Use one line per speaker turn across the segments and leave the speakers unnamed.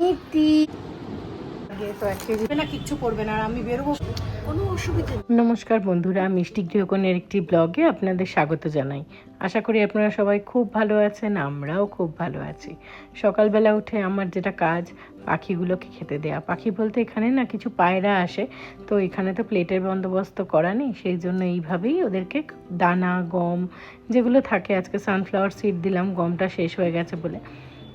নীতি তো 1 কেজি না, কিচ্ছু করবে না, আর আমি বেরোবো, কোনো অসুবিধা নেই। নমস্কার বন্ধুরা, মিষ্টি গৃহকোণের একটি ব্লগে আপনাদের স্বাগত জানাই। আশা করি আপনারা সবাই খুব ভালো আছেন, আমরাও খুব ভালো আছি। সকালবেলা উঠে আমার যেটা কাজ, পাখিগুলোকে খেতে দেয়া। পাখি বলতে এখানে না কিছু পায়রা আসে, তো এখানে তো প্লেটের বন্দোবস্ত করা নেই, সেই জন্য এইভাবেই ওদেরকে দানা, গম যেগুলো থাকে, আজকে সানফ্লাওয়ার সিড দিলাম, গমটা শেষ হয়ে গেছে বলে,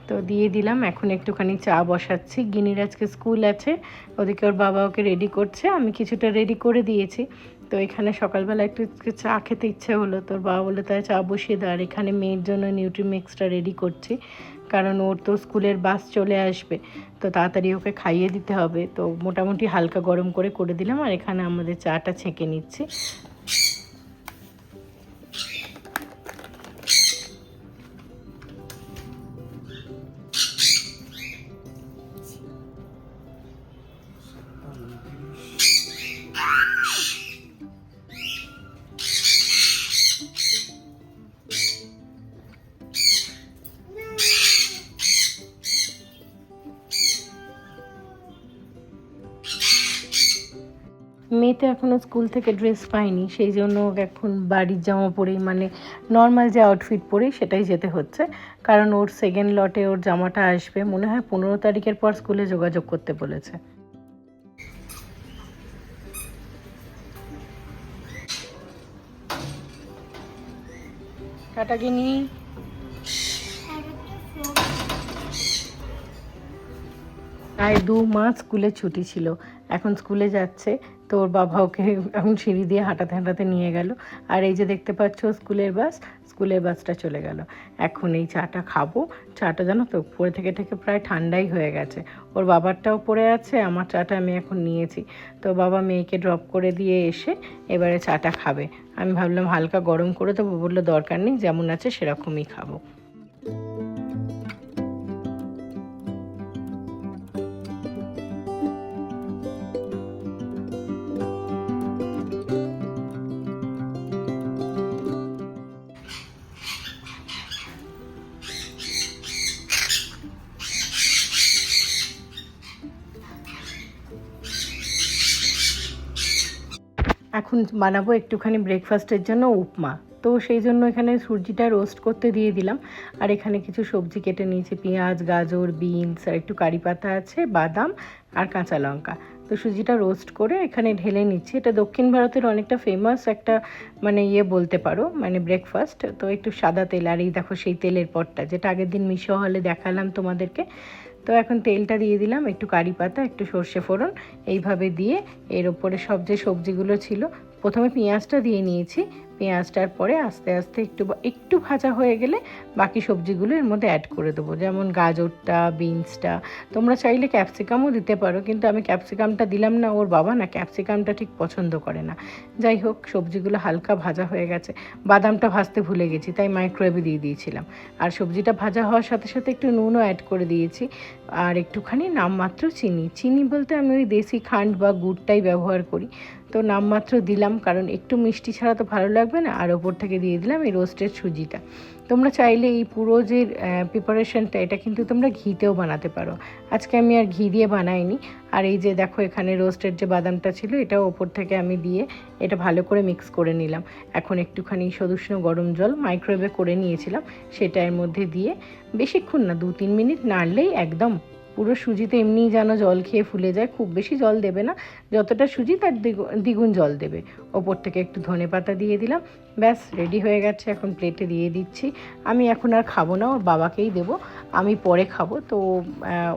তো দিয়ে দিলাম। এখন একটুখানি চা বসাচ্ছি। গিনির আজকে স্কুল আছে, ওদিকে ওর বাবা ওকে রেডি করছে, আমি কিছুটা রেডি করে দিয়েছি। তো এখানে সকালবেলা একটু চা খেতে ইচ্ছে হলো, তোর বাবা বলে তাই চা বসিয়ে দেয়। আর এখানে মেয়ের জন্য নিউট্রিমিক্সটা রেডি করছি, কারণ ওর তো স্কুলের বাস চলে আসবে, তো তাড়াতাড়ি ওকে খাইয়ে দিতে হবে। তো মোটামুটি হালকা গরম করে দিলাম, আর এখানে আমাদের চাটা ছেঁকে নিচ্ছি। মেয়ে তো এখনও স্কুল থেকে ড্রেস পায়নি, সেই জন্য এখন বাড়ির জামা পরেই, মানে নর্মাল যে আউটফিট পরেই সেটাই যেতে হচ্ছে, কারণ ওর সেকেন্ড লটে ওর জামাটা আসবে মনে হয় 15 তারিখের পর স্কুলে যোগাযোগ করতে বলেছে। টাটা গিনি। প্রায় 2 মাস স্কুলে ছুটি ছিল, এখন স্কুলে যাচ্ছে। তো ওর বাবা ওকে এখন সিঁড়ি দিয়ে হাঁটাতে হাঁটাতে নিয়ে গেল। আর এই যে দেখতে পাচ্ছ স্কুলের বাসটা চলে গেল। এখন এই চাটা খাবো। চাটা জানো তো পরে থেকে প্রায় ঠান্ডাই হয়ে গেছে। ওর বাবারটাও পড়ে আছে, আমার চাটা আমি এখন নিয়েছি। তো বাবা মেয়েকে ড্রপ করে দিয়ে এসে এবারে চাটা খাবে। আমি ভাবলাম হালকা গরম করে দেবো, বললো দরকার নেই, যেমন আছে সেরকমই খাবো। এখন বানাবো একটুখানি ব্রেকফাস্টের জন্য উপমা। তো সেই জন্য এখানে সুজিটা রোস্ট করতে দিয়ে দিলাম, আর এখানে কিছু সবজি কেটে নিয়েছি, পেঁয়াজ, গাজর, বিনস, আর একটু কারি পাতা আছে, বাদাম আর কাঁচা লঙ্কা। তো সুজিটা রোস্ট করে এখানে ঢেলে নিচ্ছি। এটা দক্ষিণ ভারতের অনেকটা ফেমাস একটা মানে বলতে পারো, মানে ব্রেকফাস্ট। তো একটু সাদা তেল, আর এই দেখো সেই তেলের পটটা যেটা আগের দিন মিশো হলে দেখালাম তোমাদেরকে। তো এখন তেলটা দিয়ে দিলাম, একটু কারি পাতা, একটু সর্ষে ফোড়ন, এইভাবে দিয়ে এর ওপরে সব যে সবজিগুলো ছিল, প্রথমে পেঁয়াজটা দিয়ে নিয়েছি। পেঁয়াজটার পরে আস্তে আস্তে একটু ভাজা হয়ে গেলে বাকি সবজিগুলো এর মধ্যে অ্যাড করে দেবো, যেমন গাজরটা, বিনসটা। তোমরা চাইলে ক্যাপসিকামও দিতে পারো, কিন্তু আমি ক্যাপসিকামটা দিলাম না, ওর বাবা না ক্যাপসিকামটা ঠিক পছন্দ করে না। যাই হোক, সবজিগুলো হালকা ভাজা হয়ে গেছে। বাদামটা ভাজতে ভুলে গেছি, তাই মাইক্রোওয়েভে দিয়ে দিয়েছিলাম। আর সবজিটা ভাজা হওয়ার সাথে সাথে একটু নুনও অ্যাড করে দিয়েছি, আর একটুখানি নামমাত্র চিনি বলতে আমি ওই দেশি খান্ড বা গুড়টাই ব্যবহার করি। তো নামমাত্র দিলাম, কারণ একটু মিষ্টি ছাড়া তো ভালো লাগবে না। আর ওপর থেকে দিয়ে দিলাম এই রোস্টেড সুজিটা। তোমরা চাইলে এই পুরো যে প্রিপারেশনটা, এটা কিন্তু তোমরা ঘিতেও বানাতে পারো। আজকে আমি আর ঘি দিয়ে বানাইনি। আর এই যে দেখো এখানে রোস্টেড যে বাদামটা ছিল, এটাও ওপর থেকে আমি দিয়ে এটা ভালো করে মিক্স করে নিলাম। এখন একটুখানি সদুষ্ণ গরম জল মাইক্রোওয়েভে করে নিয়েছিলাম, সেটা এর মধ্যে দিয়ে বেশিক্ষণ না, 2-3 মিনিট নাড়লেই একদম পুরো সুজিতে এমনিই যেন জল খেয়ে ফুলে যায়। খুব বেশি জল দেবে না, যতটা সুজি তার দ্বিগুণ জল দেবে। ওপর থেকে একটু ধনেপাতা দিয়ে দিলাম, ব্যাস রেডি হয়ে গেছে। এখন প্লেটে দিয়ে দিচ্ছি। আমি এখন আর খাবো না, ওর বাবাকেই দেবো, আমি পরে খাবো। তো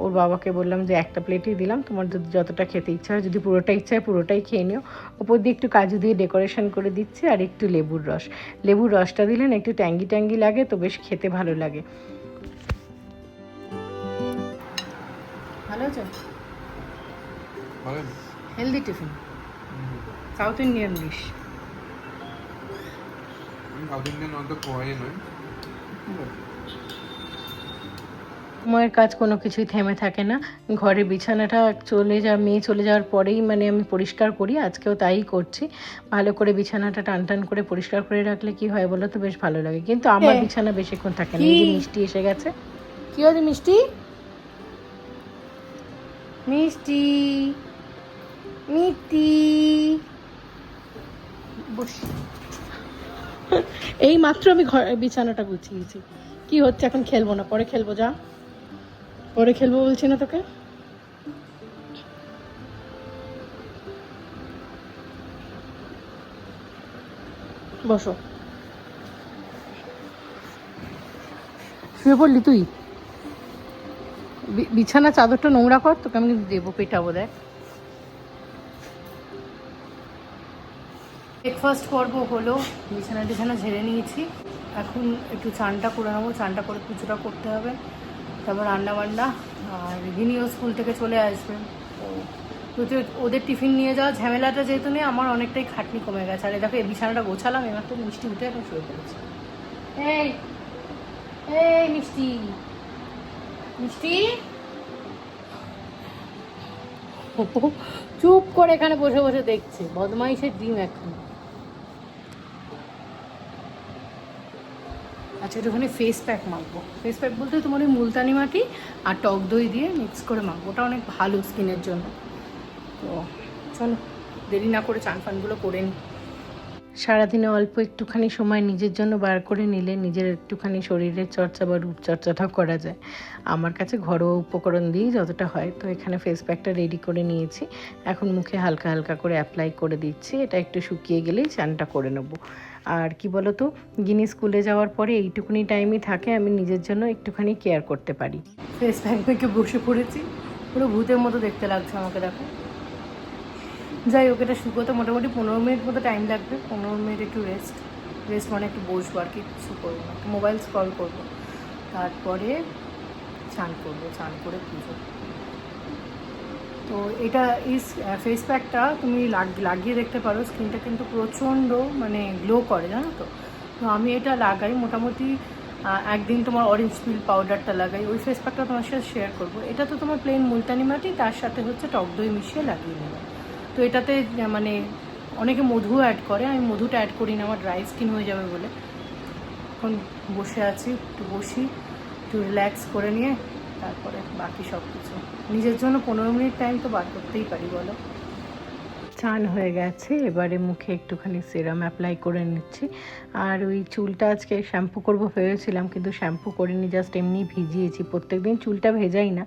ওর বাবাকে বললাম যে একটা প্লেটই দিলাম, তোমার যদি যতটা খেতে ইচ্ছা হয়, যদি পুরোটা ইচ্ছা হয় পুরোটাই খেয়ে নিও। ওপর দিয়ে একটু কাজু দিয়ে ডেকোরেশন করে দিচ্ছি, আর একটু লেবুর রসটা দিলে না একটু ট্যাঙ্গি লাগে, তো বেশ খেতে ভালো লাগে। ভালো আছে, healthy tiffin, south Indian dish.
South Indian অত খাওয়াই নয়।
সময়ের কাজ কোনো কিছুই থেমে থাকে না। ঘরে বিছানাটা মেয়ে চলে যাওয়ার পরেই মানে আমি পরিষ্কার করি, আজকেও তাই করছি। ভালো করে বিছানাটা টান করে পরিষ্কার করে রাখলে কি হয় বলো তো, বেশ ভালো লাগে। কিন্তু আমার বিছানা বেশিক্ষণ থাকে না। এই যে মিষ্টি এসে গেছে। কি হয়েছে মিষ্টি? মিষ্টি মিষ্টি বস। এই মাত্র আমি বিছানাটা গুছিয়েছি। কি হচ্ছে এখন? খেলবো না, পরে খেলবো। যা, পরে খেলবো বলছি না তোকে? বসো। শুয়ে পড়লি তুই? বিছানা চাদরটা নোংরা কর, তোকে আমি কিন্তু দেবো, পেটাবো। দেখ, ব্রেকফাস্ট করবো হলো, বিছানা ঝেড়ে নিয়েছি। এখন একটু চানটা করে নেবো, চানটা করে পুজোটা করতে হবে, তারপর রান্না বান্না। আর গিনিও স্কুল থেকে চলে আসবে, তো ওদের টিফিন নিয়ে যাওয়া ঝামেলাটা যেহেতু নেই, আমার অনেকটাই খাটনি কমে গেছে। আর দেখো, এই বিছানাটা গোছালাম, এবার তো মিষ্টি উঠে এখন শুয়ে পড়েছে। এই এই মিষ্টি মিষ্টি, চুপ করে এখানে বসে বসে দেখছে, বদমাইশের ডিম এখন। আচ্ছা, একটুখানি ফেস প্যাক মাখবো। ফেস প্যাক বলতে তোমার ওই মুলতানি মাটি আর টক দই দিয়ে মিক্স করে মাখবো, ওটা অনেক ভালো স্কিনের জন্য। তো চলো, দেরি না করে চান ফানগুলো করে নিই। সারাদিনে অল্প একটুখানি সময় নিজের জন্য বার করে নিলে নিজের একটুখানি শরীরের চর্চা বা রূপচর্চাটাও করা যায়। আমার কাছে ঘরোয়া উপকরণ দিয়েই যতটা হয়। তো এখানে ফেস প্যাকটা রেডি করে নিয়েছি, এখন মুখে হালকা হালকা করে অ্যাপ্লাই করে দিচ্ছি। এটা একটু শুকিয়ে গেলেই চানটা করে নেব। আর কি বলো তো, গিনি স্কুলে যাওয়ার পরে এইটুকুনি টাইমই থাকে, আমি নিজের জন্য একটুখানি কেয়ার করতে পারি। ফেস প্যাক মেখে বসে পড়েছি, পুরো ভূতের মতো দেখতে লাগছে আমাকে। দেখো, যাই হোক, এটা শুকোতে মোটামুটি 15 মিনিট মতো টাইম লাগবে। 15 মিনিট একটু রেস্ট মানে একটু বসবো, আর কিছু করবো না, একটু মোবাইল স্ক্রল করবো, তারপরে চান করবো, চান করে পুজো। তো এটা এই ফেস প্যাকটা তুমি লাগিয়ে দেখতে পারো, স্কিনটা কিন্তু প্রচণ্ড মানে গ্লো করে, জানো তো। তো আমি এটা লাগাই মোটামুটি একদিন। তোমার অরেঞ্জ পিল পাউডারটা লাগাই, ওই ফেস প্যাকটা তোমার সাথে শেয়ার করবো। এটা তো তোমার প্লেন মুলতানি মাটি, তার সাথে হচ্ছে টক দই মিশিয়ে লাগিয়ে নেবে। তো এটাতে মানে অনেকে মধু অ্যাড করে, আমি মধুটা অ্যাড করি না, আমার ড্রাই স্কিন হয়ে যাবে বলে। এখন বসে আছি, একটু বসি, একটু রিল্যাক্স করে নিয়ে তারপরে বাকি সব কিছু। নিজের জন্য 15 মিনিট টাইম তো বার করতেই পারি, বলো। চান হয়ে গেছে, এবারে মুখে একটুখানি সিরাম অ্যাপ্লাই করে নিচ্ছি। আর ওই চুলটা আজকে শ্যাম্পু করব ভেবেছিলাম, কিন্তু শ্যাম্পু করিনি, জাস্ট এমনি ভিজিয়েছি। প্রত্যেকদিন চুলটা ভেজাই না।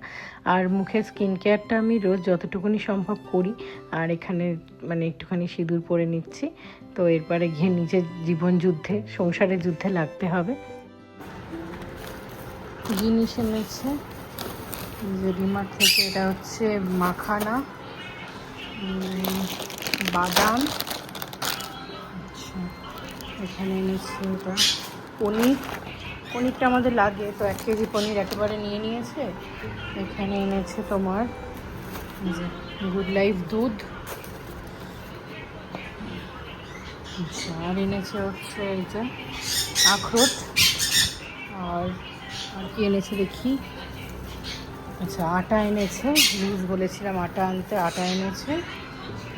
আর মুখের স্কিন কেয়ারটা আমি রোজ যতটুকুনি সম্ভব করি। আর এখানে মানে একটুখানি সিঁদুর পরে নিচ্ছি। তো এরপরে গিয়ে নিজের জীবন যুদ্ধে, সংসারের যুদ্ধে লাগতে হবে। জিনিস এনেছে জেডিমার্ট থেকে, এটা হচ্ছে মাখানা, বাদাম। আচ্ছা, এখানে এনেছি এটা পনিরটা আমাদের লাগে, তো 1 কেজি পনির একেবারে নিয়ে নিয়েছে। এখানে এনেছে তোমার যে গুড লাইফ দুধ। আচ্ছা, আর এনেছে হচ্ছে এই যে আখরোট। আর কি এনেছে দেখি। আচ্ছা, আটা এনেছে, রুজ বলেছিলাম আটা আনতে, আটা এনেছে।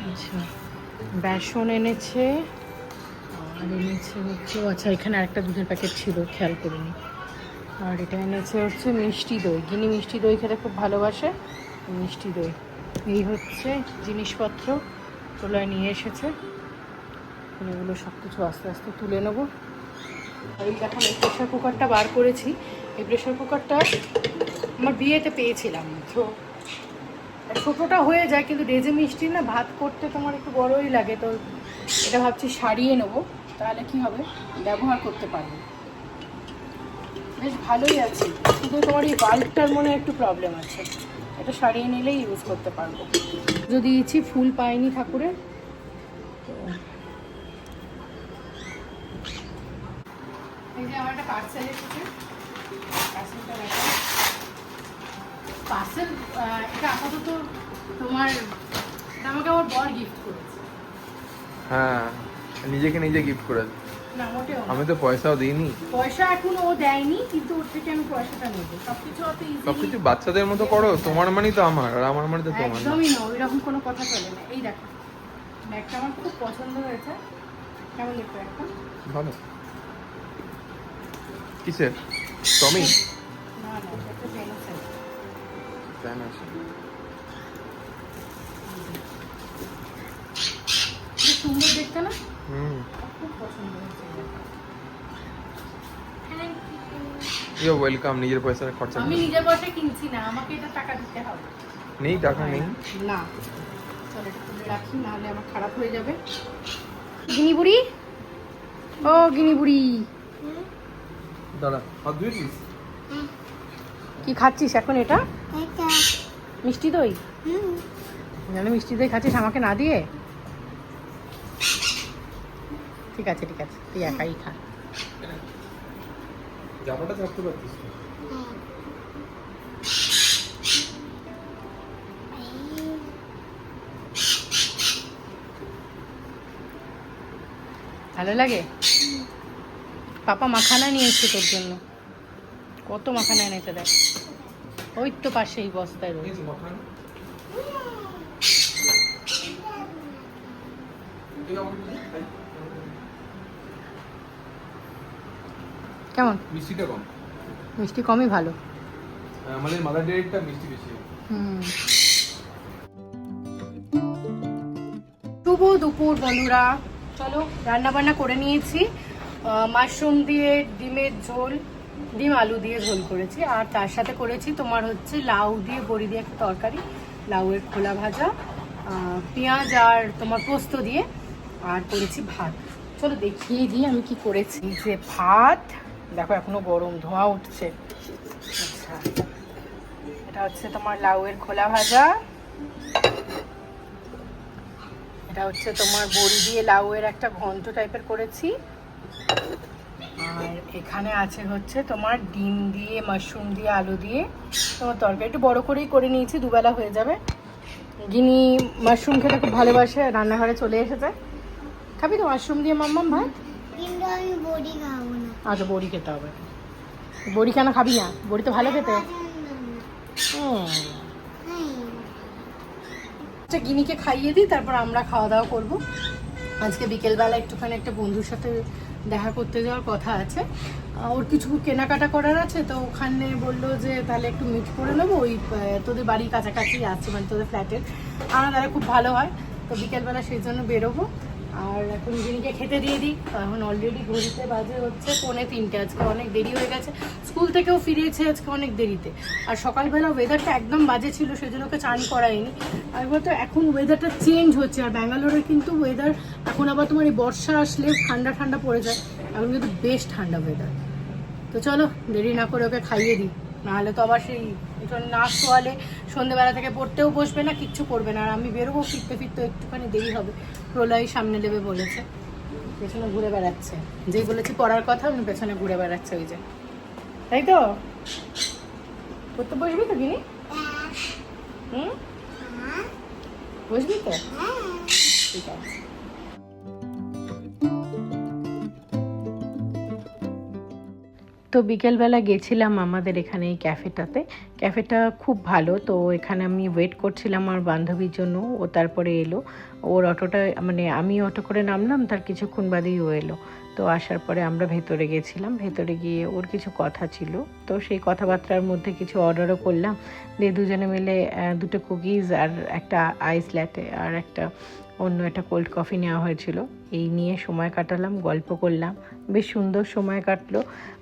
আচ্ছা, বেসন এনেছে। আর এনেছে হচ্ছে, আচ্ছা এখানে আরেকটা দুধের প্যাকেট ছিল, খেয়াল করিনি। আর এটা এনেছে হচ্ছে মিষ্টি দই। গিনি মিষ্টি দই খেতে খুব ভালোবাসে, মিষ্টি দই। এই হচ্ছে জিনিসপত্র তোলায় নিয়ে এসেছে। এগুলো সব কিছু আস্তে আস্তে তুলে নেবো। আর এই এখন এই প্রেশার কুকারটা বার করেছি। এই প্রেশার কুকারটা আমার বিয়েতে পেয়েছিলাম, তো ছোটোটা হয়ে যায়, কিন্তু ডেজে মিষ্টি না ভাত করতে তোমার একটু বড়ই লাগে। তো এটা ভাবছি সারিয়ে নেবো, তাহলে কি হবে, ব্যবহার করতে পারবো। বেশ ভালোই আছে, কিন্তু তোমার এই বাল্বটার মনে একটু প্রবলেম আছে। এটা সারিয়ে নিলেই ইউজ করতে পারবো। যদি দিয়েছি, ফুল পাইনি ঠাকুরের। তো এই যে আমার একটা পার্সেল এসেছে, পার্সেলটা দেখা। পার্সেল এটা আপাতত তোমার, এটা আমাকে আমার বর গিফট করেছে।
হ্যাঁ, নিজেকে নিজে গিফট করেছে।
না মোটেও,
আমি তো পয়সাও দিইনি।
পয়সা এখন ও দেয়নি, কিন্তু ওর থেকে আমি পয়সাটা নেবো। সবকিছু অত ইজি,
সবকিছু বাচ্চাদের মতো করো, তোমার মানি তো আমার, আর আমার মানি তো তোমার।
একদমই না, ওইরকম কোনো কথা চলে না। এই দেখো, ব্যাগটা আমার খুব পছন্দ হয়েছে। কেমন দেখতে একটা?
ভালো। কিসের? টমি?
না না, এটা ভেনাসের।
ভ্যানাস।
দেখতে না?
হুম,
খুব পছন্দ হয়েছে।
You welcome. নিজের পয়সা খরচা
আমি
নেই।
নিজের পয়সায় কিনছি না, আমাকে এটা টাকা দিতে হবে।
নেই, টাকা নেই।
না, চল এটা তুলে রাখি, নাহলে আমার খারাপ হয়ে যাবে। গিনি বুড়ি, ও গিনি বুড়ি,
দাঁড়া, হাত ধুয়ে দিস।
কি খাচ্ছিস এখন এটা? মিষ্টি দই? জানো মিষ্টি দই খাচ্ছিস আমাকে না দিয়ে? ঠিক আছে ঠিক আছে, তুই একাই খা।
জামাটা চাপতে পারতিস না।
ভালো লাগে? পাপা মাখানা নিয়ে এসছে তোর জন্য। কত মাখানা এনেছে দেখ, ওই তো পাশে এই বস্তায় রয়েছে।
নিয়েছি মাখানা।
কেমন?
মিষ্টিটা কম।
মিষ্টি কমই ভালো।
আমাদের মাদার ডেয়ারিটা মিষ্টি বেশি।
শুভ দুপুর বন্ধুরা, চলো রান্না বান্না করে নিয়েছি। মাশরুম দিয়ে ডিমের ঝোল, ডিম আলু দিয়ে ঝোল করেছি, আর তার সাথে করেছি তোমার হচ্ছে লাউ দিয়ে বড়ি দিয়ে একটা তরকারি, লাউয়ের খোলা ভাজা, পেঁয়াজ আর তোমার পোস্ত দিয়ে, আর করেছি ভাত। চলো দেখিয়ে দিই আমি কি করেছি। এই যে ভাত, দেখো এখনো গরম, ধোঁয়া উঠছে। আচ্ছা, এটা হচ্ছে তোমার লাউয়ের খোলা ভাজা, এটা হচ্ছে তোমার বড়ি দিয়ে লাউয়ের একটা ঘন্ট টাইপের করেছি, আর এখানে আছে হচ্ছে তোমার ডিম দিয়ে মাশরুম দিয়ে আলু দিয়ে তোমার তরকারি। একটু বড় করেই করে নিয়েছি, দুবেলা হয়ে যাবে। গিনি মাশরুম খেতে খুব ভালোবাসে, রান্নাঘরে চলে এসেছে। খাবি তো মাশরুম দিয়ে মাম্মাম ভাত?
কিন্তু আমি বড়ি খাবো না।
আচ্ছা, বড়ি খেতে হবে। বড়ি কেন খাবি না? বড়ি তো ভালো খেতে। আচ্ছা, গিনিকে খাইয়ে দিই, তারপর আমরা খাওয়া দাওয়া করবো। আজকে বিকেলবেলা একটুখানি একটা বন্ধুর সাথে দেখা করতে যাওয়ার কথা আছে, ওর কিছু কেনাকাটা করার আছে, তো ওখানে বললো যে তাহলে একটু মিট করে নেবো, ওই তোদের বাড়ির কাছাকাছি আছে, মানে তোদের ফ্ল্যাটের। আমার দাদা খুব ভালো হয়, তো বিকেলবেলা সেই জন্য বেরোবো। আর এখন জিনিকে খেতে দিয়ে দিই। এখন অলরেডি ঘড়িতে বাজে হচ্ছে 2:45, আজকে অনেক দেরি হয়ে গেছে। স্কুল থেকেও ফিরিয়েছে আজকে অনেক দেরিতে, আর সকালবেলা ওয়েদারটা একদম বাজে ছিল, সেই জন্য ওকে চান করাইনি। আর বলতো এখন ওয়েদারটা চেঞ্জ হচ্ছে, আর ব্যাঙ্গালোরে কিন্তু ওয়েদার এখন আবার তোমার এই বর্ষা আসলে ঠান্ডা ঠান্ডা পড়ে যায়, এখন কিন্তু বেশ ঠান্ডা ওয়েদার। তো চলো দেরি না করে ওকে খাইয়ে দিই, নাহলে তো আবার সেই না শোয়ালে সন্ধ্যেবেলা থেকে পড়তেও বসবে না, কিচ্ছু করবে না। আর আমি বেরোবো, ফিরতে ফিরতে একটুখানি দেরি হবে। প্রলয় সামনে নেবে বলেছে, পেছনে ঘুরে বেড়াচ্ছে। যেই বলেছি পড়ার কথা, উনি পেছনে ঘুরে বেড়াচ্ছে, ওই যে। তাই তো পড়তে বসবি তো গিনি? বসবি তো? ঠিক আছে। তো বিকেলবেলা গেছিলাম আমাদের এখানে এই ক্যাফেটাতে। ক্যাফেটা খুব ভালো, তো এখানে আমি ওয়েট করছিলাম আমার বান্ধবীর জন্য। ও তারপরে এলো, ওর অটোটা, মানে আমি অটো করে নামলাম, তার কিছুক্ষণ বাদেই ও এলো। তো আসার পরে আমরা ভেতরে গেছিলাম, ভেতরে গিয়ে ওর কিছু কথা ছিল, তো সেই কথাবার্তার মধ্যে কিছু অর্ডারও করলাম। দিয়ে দুজনে মিলে 2টো কুকিজ আর একটা আইস ল্যাটে আর একটা অন্য একটা কোল্ড কফি নেওয়া হয়েছিল। এই নিয়ে সময় কাটালাম, গল্প করলাম, বেশ সুন্দর সময় কাটলো।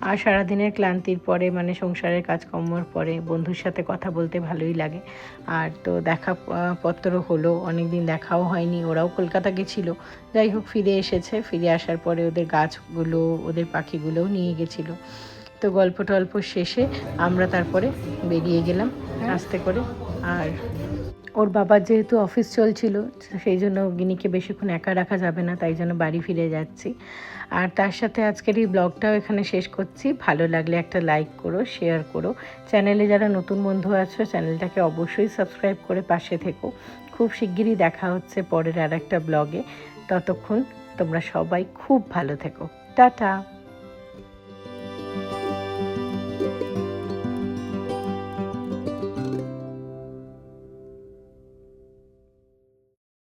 আর সারাদিনের ক্লান্তির পরে, মানে সংসারের কাজকর্মর পরে বন্ধুর সাথে কথা বলতে ভালোই লাগে। আর তো দেখা পত্র হলো, অনেক দিন দেখাও হয়নি, ওরাও কলকাতা গেছিলো। যাই হোক, ফিরে এসেছে, ফিরে আসার পরে ওদের গাছগুলো, ওদের পাখিগুলোও নিয়ে গেছিলো। তো গল্প টল্প শেষে আমরা তারপরে বেরিয়ে গেলাম আস্তে করে। আর ওর বাবার যেহেতু অফিস চলছিল, সেই জন্য গিনিকে বেশিক্ষণ একা রাখা যাবে না, তাই জন্য বাড়ি ফিরে যাচ্ছি। আর তার সাথে আজকের এই ব্লগটাও এখানে শেষ করছি। ভালো লাগলে একটা লাইক করো, শেয়ার করো। চ্যানেলে যারা নতুন বন্ধু আছো, চ্যানেলটাকে অবশ্যই সাবস্ক্রাইব করে পাশে থেকো। খুব শিগগিরই দেখা হচ্ছে পরের আর একটা ব্লগে। ততক্ষণ তোমরা সবাই খুব ভালো থেকো। টাটা।